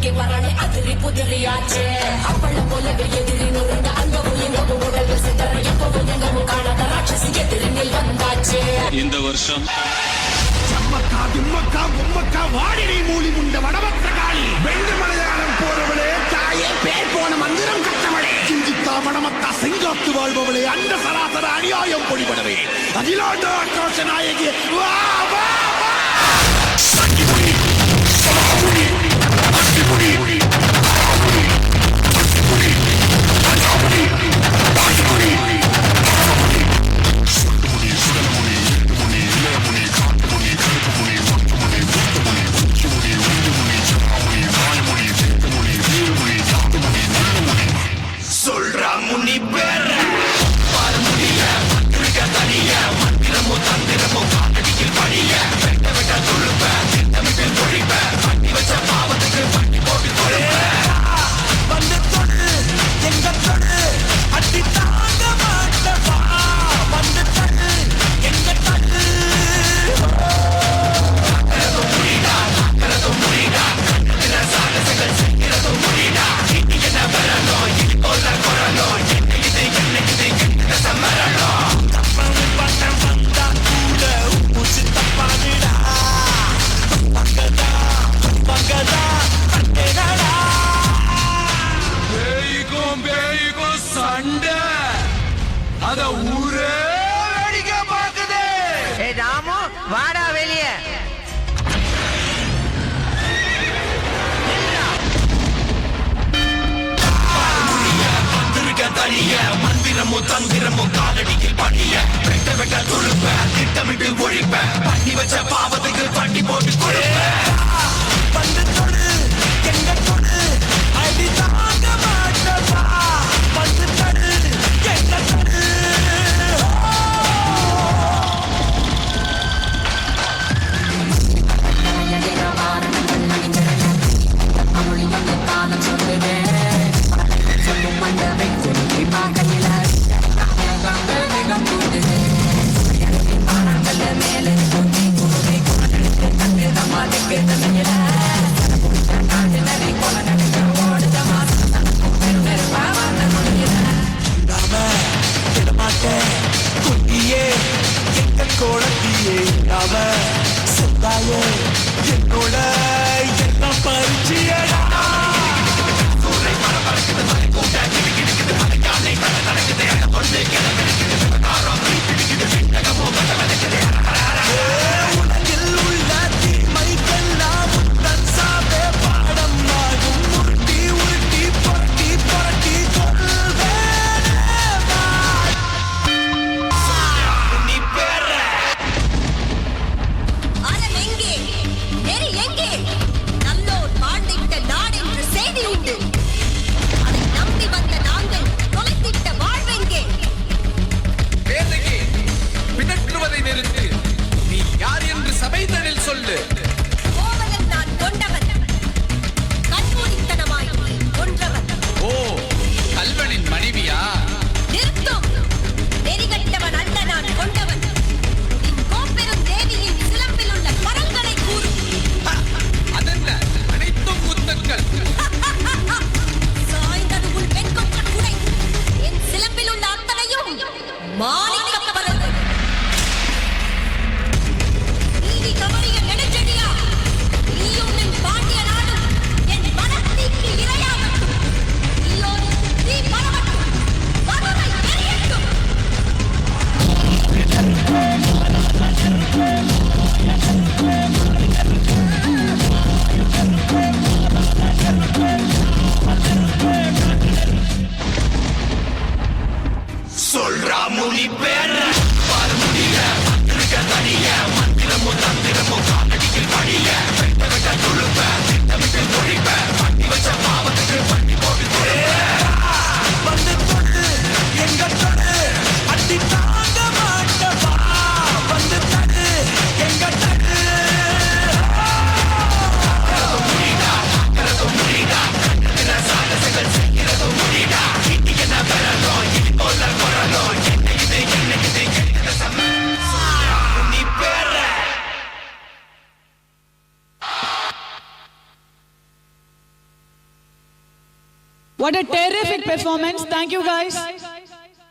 வரானே அதிரி புதிரியாச்சே அவள போலவே எதிரி நுழைந்த அங்கமும் எங்கவும் உடல் சிதற எப்பவும் எங்கவும் காணாத ராட்சசி எதிரினில் வந்தாச்சே. இந்த வருஷம் சம்மக்கா தும்மக்கா பொம்மக்கா வாடினை மூலி முண்ட வடவத்த காளி வெண்டு மலையாளம் போறவளே தாயே பேர் போன மந்திரம் கட்டவளே சிஞ்சித்தா மணமத்தா செங்காத்து வாழ்பவளே அண்ட சராசர அநியாயம் பொடிபடவே அகிலாண்ட ஆக்ரோஷ நாயகி வா வா வா சங்கிமுனி சமாமுனி அஸ்திமுனி அமுனி அஸ்திமுனி அஜாமுனி பாஜமுனி அமுனி சுத்தமுனி சுடமுனி முனி இளமுனி காட்டுமுனி கருப்புமுனி ஒட்டுமுனி முத்துமுனி உச்சிமுனி உண்டுமுனி சமாமுனி மாயமுனி சித்துமுனி வீரமுனி ஜாத்துமுனி நல்லமுனி சொல்றா முனி பேர பாரமுடிய மந்திரிக்க தனிய மந்திரமோ தந்திரமோ காட்டடியில் பணிய வெட்ட வெட்ட தொழுப்ப திட்டமிட்டில் பொழிப்ப பண்ணி வச்ச பாவத்துக்கு பண்ணி போட்டு தொழுப்ப வந்து தொடு எங்க தொடு அடி தாங்க மாட்டவா வந்து தடு எங்க தடு கரதும் முடிடா கரதும் முடிடா கண்ணுல சாகசங்கள் செய்கிறதும் முடிடா இது என்ன வரணும் இது போல குரலும் என்ன இது என்ன சமரணும் தப்பான பட்டம் வந்தா கூட உப்பு தப்பானுடா பங்கதா பங்கதா அட்டேடா பேய்க்கும் சண்டை அத ஊரே அடிக்க பாக்குது. ஏ ராமு வாடா வெளியே. தனிய மந்திரமோ தந்திரமோ காலடியில் பணிய வெட்ட வெட்ட தொழுப்ப திட்டமிட்டு ஒழிப்ப பண்ணி வச்ச பாவத்துக்கு பட்டி போட்டு கொடுப்ப வந்து தொடு எங்க தொடு அடி தாங்க மாட்டவா வந்து தடு எங்க தடு மேலே What a terrific performance. Thank you, guys.